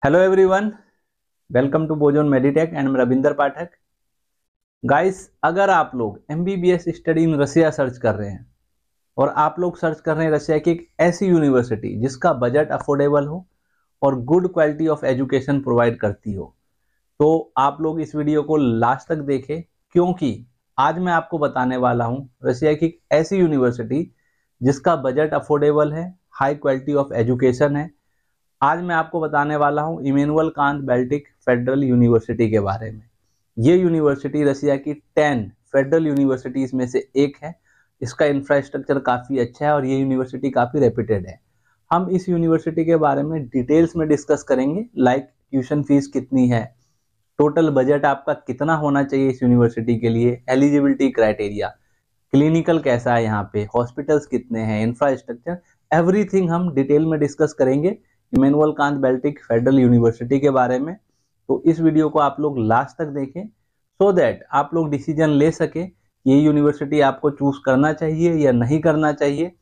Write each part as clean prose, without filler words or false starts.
Hello everyone, welcome to Bozon Meditech and Ravinder Pathak. Guys, अगर आप लोग MBBS study in Russia search कर रहे हैं और आप लोग सर्च कर रहे हैं रसिया की एक ऐसी यूनिवर्सिटी जिसका बजट अफोर्डेबल हो और good quality of education provide करती हो, तो आप लोग इस वीडियो को लास्ट तक देखें, क्योंकि आज मैं आपको बताने वाला हूं रसिया की एक ऐसी यूनिवर्सिटी जिसका बजट अफोर्डेबल है, हाई क्वालिटी ऑफ एजुकेशन है। आज मैं आपको बताने वाला हूं Immanuel Kant Baltic federal university के बारे में। ये यूनिवर्सिटी रसिया की 10 फेडरल यूनिवर्सिटीज में से एक है। इसका इंफ्रास्ट्रक्चर काफ़ी अच्छा है और ये यूनिवर्सिटी काफ़ी रेप्यूटेड है। हम इस यूनिवर्सिटी के बारे में डिटेल्स में डिस्कस करेंगे, लाइक ट्यूशन फीस कितनी है, टोटल बजट आपका कितना होना चाहिए इस यूनिवर्सिटी के लिए, एलिजिबिलिटी क्राइटेरिया, क्लिनिकल कैसा है यहाँ पे, हॉस्पिटल्स कितने हैं, इंफ्रास्ट्रक्चर, एवरीथिंग हम डिटेल में डिस्कस करेंगे Immanuel Kant Baltic federal university के बारे में। तो इस वीडियो को आप लोग लास्ट तक देखें सो दैट आप लोग डिसीजन ले सके ये यूनिवर्सिटी आपको चूज करना चाहिए या नहीं करना चाहिए।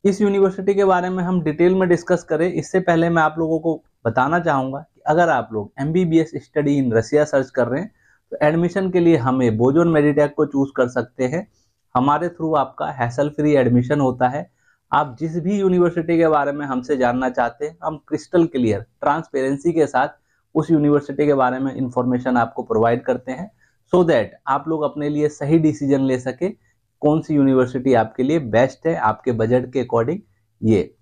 इस यूनिवर्सिटी के बारे में हम डिटेल में डिस्कस करें, इससे पहले मैं आप लोगों को बताना चाहूंगा कि अगर आप लोग MBBS study in Russia search कर रहे हैं तो एडमिशन के लिए हमें बोजोन मेडिटेक को चूज कर सकते हैं। हमारे थ्रू आपका हैसल फ्री एडमिशन होता है। आप जिस भी यूनिवर्सिटी के बारे में हमसे जानना चाहते हैं, हम क्रिस्टल क्लियर ट्रांसपेरेंसी के साथ उस यूनिवर्सिटी के बारे में इंफॉर्मेशन आपको प्रोवाइड करते हैं, सो दैट आप लोग अपने लिए सही डिसीजन ले सके कौन सी यूनिवर्सिटी आपके लिए बेस्ट है आपके बजट के अकॉर्डिंग। ये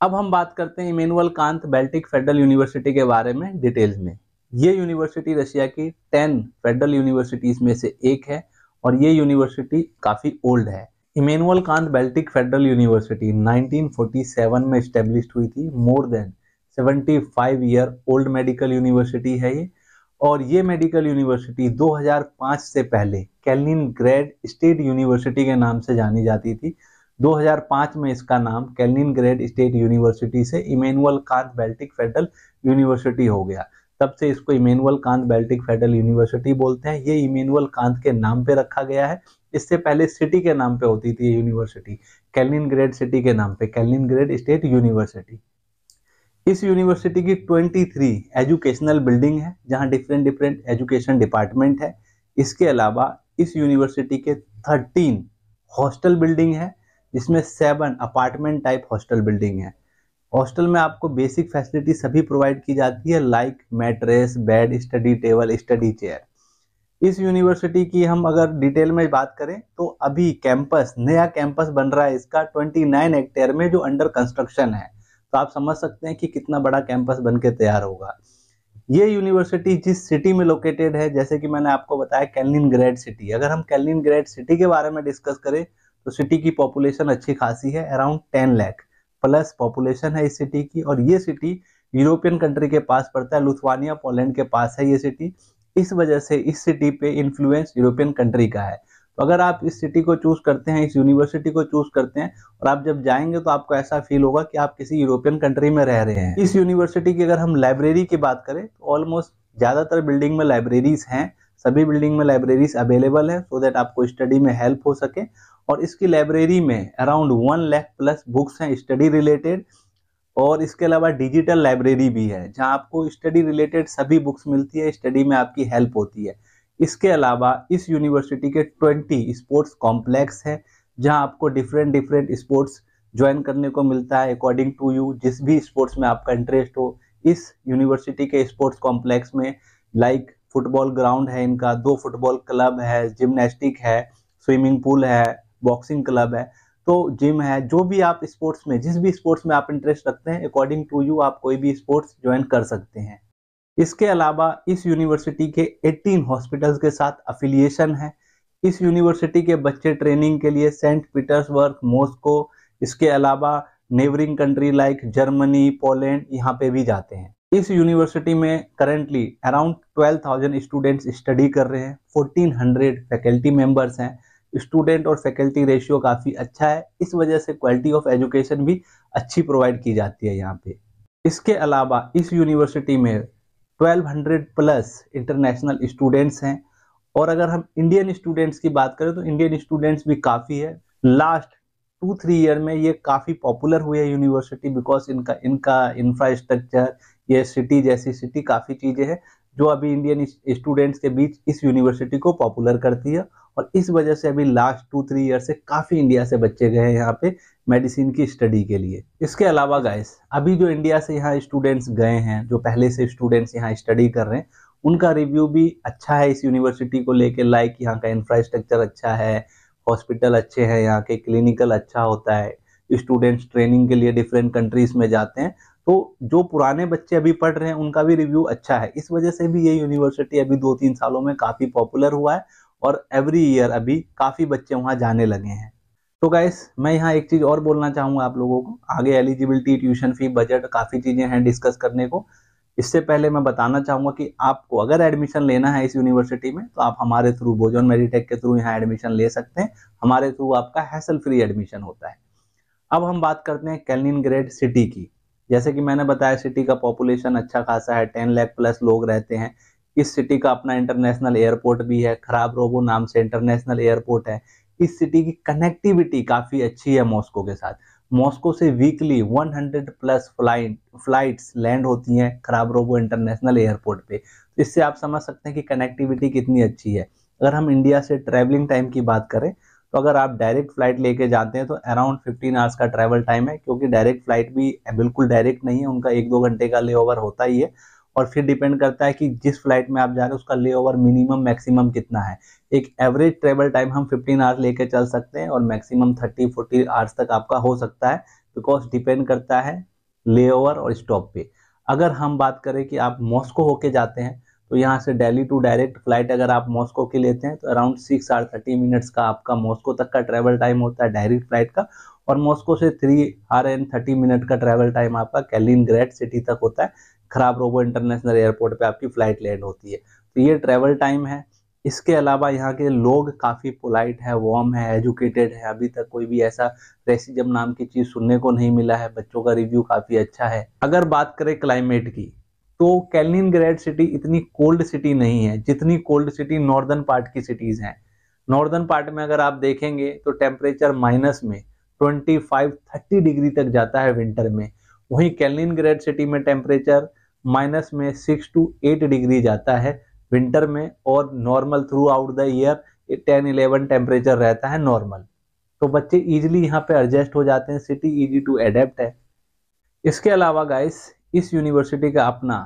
अब हम बात करते हैं Immanuel Kant Baltic federal university के बारे में डिटेल्स में। ये यूनिवर्सिटी रशिया की 10 फेडरल यूनिवर्सिटीज में से एक है और ये यूनिवर्सिटी काफी ओल्ड है। Immanuel Kant Baltic federal university 1947 में स्टेब्लिश हुई थी। More than 75 year old medical university है ये। और ये मेडिकल यूनिवर्सिटी 2005 से पहले कैलिनिनग्रैड स्टेट यूनिवर्सिटी के नाम से जानी जाती थी। 2005 में इसका नाम कैलिनिनग्रैड स्टेट यूनिवर्सिटी से Immanuel Kant Baltic federal university हो गया। तब से इसको Immanuel Kant Baltic federal university बोलते हैं। ये इमैनुअल कांत के नाम पे रखा गया है। इससे पहले सिटी के नाम पे होती थी ये यूनिवर्सिटी, कैलिनिनग्रैड सिटी के नाम पे, कैलिनिनग्रैड स्टेट यूनिवर्सिटी। इस यूनिवर्सिटी की 23 एजुकेशनल बिल्डिंग है जहां डिफरेंट डिफरेंट एजुकेशन डिपार्टमेंट है। इसके अलावा इस यूनिवर्सिटी के 13 हॉस्टल बिल्डिंग है, जिसमें 7 अपार्टमेंट टाइप हॉस्टल बिल्डिंग है। हॉस्टल में आपको बेसिक फैसिलिटी सभी प्रोवाइड की जाती है, like mattress, bed, study table, study chair. इस यूनिवर्सिटी की हम अगर डिटेल में बात करें तो अभी नया कैंपस बन रहा है इसका 29 हेक्टेयर में, जो अंडर कंस्ट्रक्शन है। तो आप समझ सकते हैं कि कितना बड़ा कैंपस बन के तैयार होगा। ये यूनिवर्सिटी जिस सिटी में लोकेटेड है, जैसे कि मैंने आपको बताया कैलिनिनग्रैड सिटी। अगर हम कैलिनिनग्रैड सिटी के बारे में डिस्कस करें तो सिटी की पॉपुलेशन अच्छी खासी है, अराउंड 10 लाख प्लस पॉपुलेशन है इस सिटी की। और ये सिटी यूरोपियन कंट्री के पास पड़ता है, लुथवानिया पोलैंड के पास है ये सिटी। इस वजह से इस सिटी पे इन्फ्लुएंस यूरोपियन कंट्री का है। तो अगर आप इस सिटी को चूज करते हैं, इस यूनिवर्सिटी को चूज करते हैं और आप जब जाएंगे तो आपको ऐसा फील होगा कि आप किसी यूरोपियन कंट्री में रह रहे हैं। इस यूनिवर्सिटी की अगर हम लाइब्रेरी की बात करें तो ऑलमोस्ट ज्यादातर बिल्डिंग में लाइब्रेरीज हैं, सभी बिल्डिंग में लाइब्रेरीज अवेलेबल है, सो दैट आपको स्टडी में हेल्प हो सके। और इसकी लाइब्रेरी में अराउंड 1 लाख प्लस बुक्स हैं स्टडी रिलेटेड। और इसके अलावा डिजिटल लाइब्रेरी भी है जहां आपको स्टडी रिलेटेड सभी बुक्स मिलती है, स्टडी में आपकी हेल्प होती है। इसके अलावा इस यूनिवर्सिटी के 20 स्पोर्ट्स कॉम्प्लेक्स है जहां आपको डिफरेंट डिफरेंट स्पोर्ट्स ज्वाइन करने को मिलता है अकॉर्डिंग टू यू, जिस भी स्पोर्ट्स में आपका इंटरेस्ट हो। इस यूनिवर्सिटी के स्पोर्ट्स कॉम्प्लेक्स में लाइक फुटबॉल ग्राउंड है इनका, 2 फुटबॉल क्लब है, जिम्नास्टिक है, स्विमिंग पूल है, बॉक्सिंग क्लब है, तो जिम है। जो भी आप स्पोर्ट्स में, जिस भी स्पोर्ट्स में आप इंटरेस्ट रखते हैं, अकॉर्डिंग टू यू आप कोई भी स्पोर्ट्स ज्वाइन कर सकते हैं। इसके अलावा इस यूनिवर्सिटी के 18 हॉस्पिटल्स के साथ अफिलिएशन है। इस यूनिवर्सिटी के बच्चे ट्रेनिंग के लिए सेंट पीटर्सबर्ग, मॉस्को, इसके अलावा neighbouring country like Germany, Poland, यहाँ पे भी जाते हैं। इस यूनिवर्सिटी में करंटली अराउंड 12,000 स्टूडेंट्स स्टडी कर रहे हैं, 1400 फैकल्टी मेंबर्स हैं। स्टूडेंट और फैकल्टी रेशियो काफ़ी अच्छा है, इस वजह से क्वालिटी ऑफ एजुकेशन भी अच्छी प्रोवाइड की जाती है यहाँ पे। इसके अलावा इस यूनिवर्सिटी में 1200 प्लस इंटरनेशनल स्टूडेंट्स हैं। और अगर हम इंडियन स्टूडेंट्स की बात करें तो इंडियन स्टूडेंट्स भी काफ़ी है। लास्ट 2-3 ईयर में ये काफ़ी पॉपुलर हुई है यूनिवर्सिटी, बिकॉज इनका इंफ्रास्ट्रक्चर, ये सिटी जैसी सिटी काफ़ी चीज़ें हैं जो अभी इंडियन स्टूडेंट्स के बीच इस यूनिवर्सिटी को पॉपुलर करती है। और इस वजह से अभी लास्ट 2-3 ईयर से काफ़ी इंडिया से बच्चे गए हैं यहाँ पे मेडिसिन की स्टडी के लिए। इसके अलावा गाइस, अभी जो इंडिया से यहाँ स्टूडेंट्स गए हैं, जो पहले से स्टूडेंट्स यहाँ स्टडी कर रहे हैं, उनका रिव्यू भी अच्छा है इस यूनिवर्सिटी को लेके। लाइक यहाँ का इंफ्रास्ट्रक्चर अच्छा है, हॉस्पिटल अच्छे हैं, यहाँ के क्लिनिकल अच्छा होता है, स्टूडेंट्स ट्रेनिंग के लिए डिफरेंट कंट्रीज में जाते हैं। तो जो पुराने बच्चे अभी पढ़ रहे हैं उनका भी रिव्यू अच्छा है। इस वजह से भी ये यूनिवर्सिटी अभी 2-3 सालों में काफ़ी पॉपुलर हुआ है और एवरी ईयर अभी काफ़ी बच्चे वहाँ जाने लगे हैं। तो गाइस, मैं यहाँ एक चीज़ और बोलना चाहूँगा आप लोगों को। आगे एलिजिबिलिटी, ट्यूशन फी, बजट, काफ़ी चीज़ें हैं डिस्कस करने को। इससे पहले मैं बताना चाहूँगा कि आपको अगर एडमिशन लेना है इस यूनिवर्सिटी में तो आप हमारे थ्रू, बोजोन मेडिटेक के थ्रू यहाँ एडमिशन ले सकते हैं। हमारे थ्रू आपका हैसल फ्री एडमिशन होता है। अब हम बात करते हैं कैलिनिनग्रेड सिटी की। जैसे कि मैंने बताया, सिटी का पॉपुलेशन अच्छा खासा है, 10 लाख प्लस लोग रहते हैं। इस सिटी का अपना इंटरनेशनल एयरपोर्ट भी है, खराबरोवो नाम से इंटरनेशनल एयरपोर्ट है। इस सिटी की कनेक्टिविटी काफ़ी अच्छी है मॉस्को के साथ। मॉस्को से वीकली 100 प्लस फ्लाइट्स लैंड होती हैं खराबरोवो इंटरनेशनल एयरपोर्ट पे। तो इससे आप समझ सकते हैं कि कनेक्टिविटी कितनी अच्छी है। अगर हम इंडिया से ट्रैवलिंग टाइम की बात करें तो अगर आप डायरेक्ट फ्लाइट लेके जाते हैं तो अराउंड 15 आवर्स का ट्रैवल टाइम है, क्योंकि डायरेक्ट फ्लाइट भी बिल्कुल डायरेक्ट नहीं है, उनका 1-2 घंटे का लेओवर होता ही है। और फिर डिपेंड करता है कि जिस फ्लाइट में आप जा रहे हैं उसका लेओवर मिनिमम मैक्सिमम कितना है। एक एवरेज ट्रेवल टाइम हम 15 आवर्स लेके चल सकते हैं और मैक्सिमम 30-40 आवर्स तक आपका हो सकता है, बिकॉज डिपेंड करता है लेओवर और स्टॉप पे। अगर हम बात करें कि आप मॉस्को होके जाते हैं तो यहाँ से दिल्ली टू डायरेक्ट फ्लाइट अगर आप मॉस्को की लेते हैं तो अराउंड 6 आवर 30 मिनट्स का आपका मॉस्को तक का ट्रैवल टाइम होता है डायरेक्ट फ्लाइट का। और मॉस्को से 3 आवर एंड 30 मिनट का ट्रैवल टाइम आपका कैलिनिनग्रेड सिटी तक होता है। खराबरोवो इंटरनेशनल एयरपोर्ट पे आपकी फ्लाइट लैंड होती है। तो ये ट्रैवल टाइम है। इसके अलावा यहाँ के लोग काफ़ी पोलाइट है, वार्म है, एजुकेटेड है। अभी तक कोई भी ऐसा रेसिज्म नाम की चीज़ सुनने को नहीं मिला है। बच्चों का रिव्यू काफ़ी अच्छा है। अगर बात करें क्लाइमेट की तो कैलिनिनग्रेड सिटी इतनी कोल्ड सिटी नहीं है जितनी कोल्ड सिटी नॉर्दर्न पार्ट की सिटीज़ हैं। नॉर्दर्न पार्ट में अगर आप देखेंगे तो टेम्परेचर माइनस में 25-30 डिग्री तक जाता है विंटर में। वहीं कैलिनिनग्रेड सिटी में टेम्परेचर माइनस में 6 to 8 डिग्री जाता है विंटर में, और normal through out the year 10-11 temperature रहता है नॉर्मल। तो बच्चे इजीली यहाँ पे एडजस्ट हो जाते हैं। सिटी इजी टू एडेप्ट है। इसके अलावा गाइस, इस यूनिवर्सिटी का अपना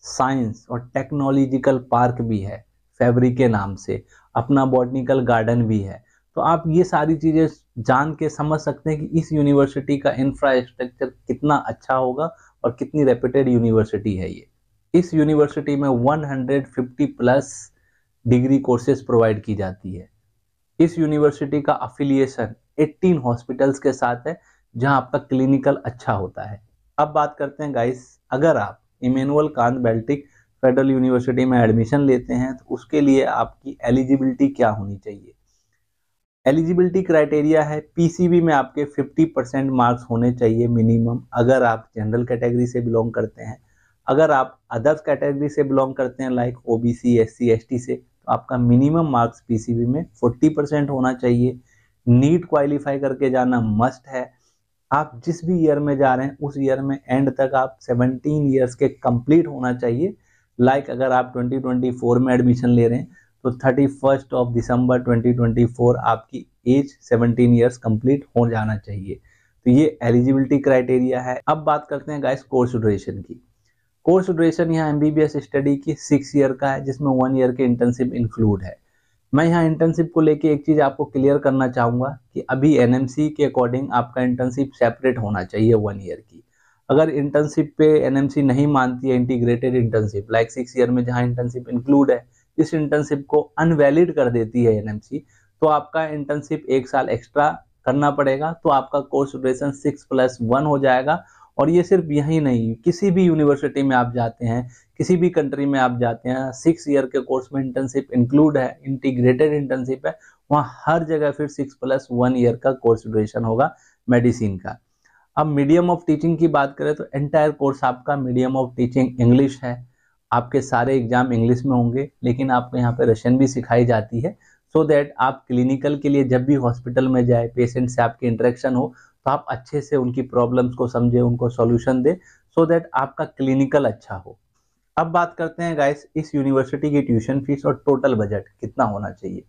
साइंस और टेक्नोलॉजिकल पार्क भी है, फैब्रिक के नाम से। अपना बॉटनिकल गार्डन भी है। तो आप ये सारी चीज़ें जान के समझ सकते हैं कि इस यूनिवर्सिटी का इंफ्रास्ट्रक्चर कितना अच्छा होगा और कितनी रेप्यूटेड यूनिवर्सिटी है ये। इस यूनिवर्सिटी में 150 प्लस डिग्री कोर्सेज प्रोवाइड की जाती है। इस यूनिवर्सिटी का अफिलिएशन 18 हॉस्पिटल्स के साथ है जहां आपका क्लिनिकल अच्छा होता है। अब बात करते हैं गाइस, अगर आप Immanuel Kant Baltic federal university में एडमिशन लेते हैं तो उसके लिए आपकी एलिजिबिलिटी क्या होनी चाहिए। एलिजिबिलिटी क्राइटेरिया है, पीसीबी में आपके 50% मार्क्स होने चाहिए मिनिमम, अगर आप जनरल कैटेगरी से बिलोंग करते हैं। अगर आप अदर्स कैटेगरी से बिलोंग करते हैं लाइक ओबीसी, एससी, एसटी से, तो आपका मिनिमम मार्क्स पीसीबी में 40% होना चाहिए। नीट क्वालिफाई करके जाना मस्ट है। आप जिस भी ईयर में जा रहे हैं उस ईयर में एंड तक आप 17 ईयर्स के कंप्लीट होना चाहिए। लाइक अगर आप 2024 में एडमिशन ले रहे हैं तो 31 दिसंबर 2024 आपकी एज 17 ईयर्स कंप्लीट हो जाना चाहिए। तो ये एलिजिबिलिटी क्राइटेरिया है। अब बात करते हैं गाइस कोर्स ड्यूरेशन की। कोर्स ड्यूरेशन यहाँ एमबीबीएस स्टडी की 6 ईयर का है, जिसमें 1 ईयर के इंटर्नशिप इंक्लूड है। मैं यहाँ इंटर्नशिप को लेके एक चीज़ आपको क्लियर करना चाहूँगा कि अभी एनएमसी के अकॉर्डिंग आपका इंटर्नशिप सेपरेट होना चाहिए 1 ईयर की। अगर इंटर्नशिप पे एनएमसी नहीं मानती है इंटीग्रेटेड इंटर्नशिप, लाइक 6 ईयर में जहाँ इंटर्नशिप इंक्लूड है, इस इंटर्नशिप को अनवैलिड कर देती है एनएमसी, तो आपका इंटर्नशिप 1 साल एक्स्ट्रा करना पड़ेगा। तो आपका कोर्स ड्यूरेशन 6+1 हो जाएगा। और ये सिर्फ यही नहीं, किसी भी यूनिवर्सिटी में आप जाते हैं, किसी भी कंट्री में आप जाते हैं, 6 ईयर के कोर्स में इंटर्नशिप इंक्लूड है, इंटीग्रेटेड इंटर्नशिप है, वहाँ हर जगह फिर 6+1 ईयर का कोर्स ड्यूरेशन होगा मेडिसिन का। अब मीडियम ऑफ टीचिंग की बात करें तो एंटायर कोर्स आपका मीडियम ऑफ टीचिंग इंग्लिश है। आपके सारे एग्जाम इंग्लिश में होंगे, लेकिन आपको यहाँ पे रशियन भी सिखाई जाती है, सो दैट आप क्लिनिकल के लिए जब भी हॉस्पिटल में जाए, पेशेंट से आपकी इंटरेक्शन हो, तो आप अच्छे से उनकी प्रॉब्लम्स को समझे, उनको सॉल्यूशन दे, सो दैट आपका क्लिनिकल अच्छा हो। अब बात करते हैं गाइस इस यूनिवर्सिटी की ट्यूशन फीस और टोटल बजट कितना होना चाहिए।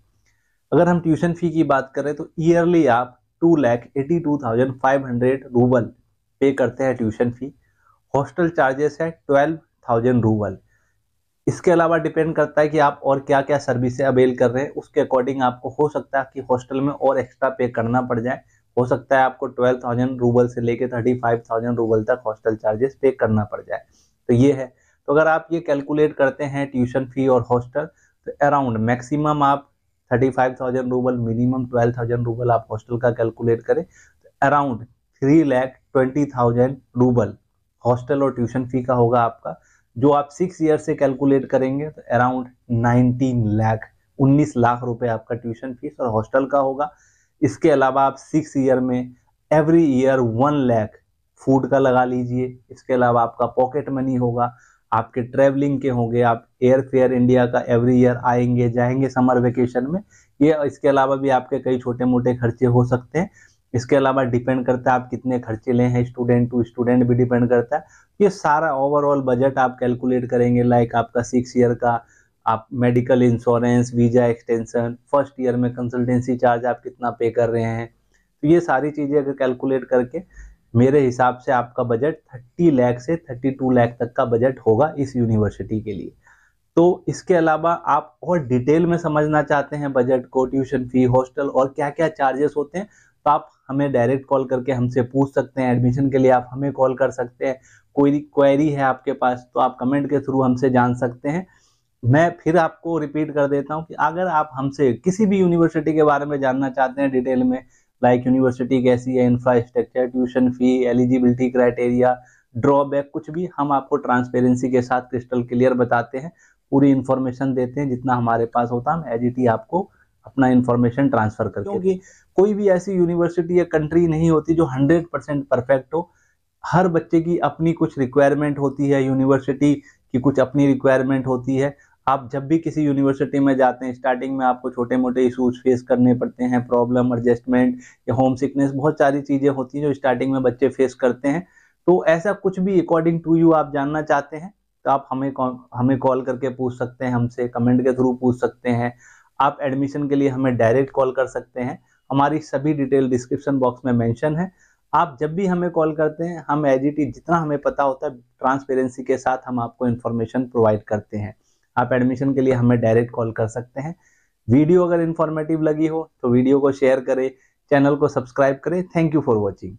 अगर हम ट्यूशन फी की बात करें तो ईयरली आप 2,82,500 रूबल पे करते हैं ट्यूशन फी। हॉस्टल चार्जेस है 12,000 रूबल। इसके अलावा डिपेंड करता है कि आप और क्या क्या सर्विसेज अवेल कर रहे हैं, उसके अकॉर्डिंग आपको हो सकता है कि हॉस्टल में और एक्स्ट्रा पे करना पड़ जाए। हो सकता है आपको 12,000 रूबल से लेकर 35,000 रूबल तक हॉस्टल चार्जेस पे करना पड़ जाए। तो ये है। तो अगर आप ये कैलकुलेट करते हैं ट्यूशन फी और हॉस्टल, तो अराउंड मैक्सिमम आप 35,000 रूबल, मिनिमम 12,000 रूबल आप हॉस्टल का कैलकुलेट करें, तो अराउंड 3,20,000 रूबल हॉस्टल और ट्यूशन फी का होगा आपका। जो आप 6 ईयर से कैलकुलेट करेंगे तो अराउंड 19 लाख रुपए आपका ट्यूशन फीस और हॉस्टल का होगा। इसके अलावा आप 6 ईयर में एवरी ईयर 1 लाख फूड का लगा लीजिए। इसके अलावा आपका पॉकेट मनी होगा, आपके ट्रेवलिंग के होंगे, आप एयर फेयर इंडिया का एवरी ईयर आएंगे जाएंगे समर वेकेशन में, ये इसके अलावा भी आपके कई छोटे मोटे खर्चे हो सकते हैं। इसके अलावा डिपेंड करता है आप कितने खर्चे ले हैं, स्टूडेंट टू स्टूडेंट भी डिपेंड करता है। ये सारा ओवरऑल बजट आप कैलकुलेट करेंगे, लाइक आपका 6 ईयर का आप medical insurance, visa extension, first year में कंसल्टेंसी चार्ज आप कितना पे कर रहे हैं, तो ये सारी चीजें अगर कैलकुलेट करके मेरे हिसाब से आपका बजट 30 लाख से 32 लाख तक का बजट होगा इस यूनिवर्सिटी के लिए। तो इसके अलावा आप और डिटेल में समझना चाहते हैं बजट को, ट्यूशन फी, हॉस्टल और क्या क्या चार्जेस होते हैं, तो आप हमें डायरेक्ट कॉल करके हमसे पूछ सकते हैं। एडमिशन के लिए आप हमें कॉल कर सकते हैं। कोई क्वेरी है आपके पास तो आप कमेंट के थ्रू हमसे जान सकते हैं। मैं फिर आपको रिपीट कर देता हूं कि अगर आप हमसे किसी भी यूनिवर्सिटी के बारे में जानना चाहते हैं डिटेल में, लाइक यूनिवर्सिटी कैसी है, infrastructure, tuition fee, eligibility criteria, drawback, कुछ भी हम आपको ट्रांसपेरेंसी के साथ क्रिस्टल क्लियर बताते हैं, पूरी इन्फॉर्मेशन देते हैं। जितना हमारे पास होता है हम एजीटी आपको अपना इन्फॉर्मेशन ट्रांसफर करते हैं, क्योंकि कोई भी ऐसी यूनिवर्सिटी या कंट्री नहीं होती जो 100% परफेक्ट हो। हर बच्चे की अपनी कुछ रिक्वायरमेंट होती है, यूनिवर्सिटी की कुछ अपनी रिक्वायरमेंट होती है। आप जब भी किसी यूनिवर्सिटी में जाते हैं, स्टार्टिंग में आपको छोटे मोटे इशूज फेस करने पड़ते हैं, प्रॉब्लम, एडजस्टमेंट या होम सिकनेस, बहुत सारी चीजें होती हैं जो स्टार्टिंग में बच्चे फेस करते हैं। तो ऐसा कुछ भी अकॉर्डिंग टू यू आप जानना चाहते हैं तो आप हमें कॉल करके पूछ सकते हैं, हमसे कमेंट के थ्रू पूछ सकते हैं। आप एडमिशन के लिए हमें डायरेक्ट कॉल कर सकते हैं। हमारी सभी डिटेल डिस्क्रिप्शन बॉक्स में मेंशन है। आप जब भी हमें कॉल करते हैं, हम एजीटी जितना हमें पता होता है ट्रांसपेरेंसी के साथ हम आपको इन्फॉर्मेशन प्रोवाइड करते हैं। आप एडमिशन के लिए हमें डायरेक्ट कॉल कर सकते हैं। वीडियो अगर इन्फॉर्मेटिव लगी हो तो वीडियो को शेयर करें, चैनल को सब्सक्राइब करें। Thank you for watching.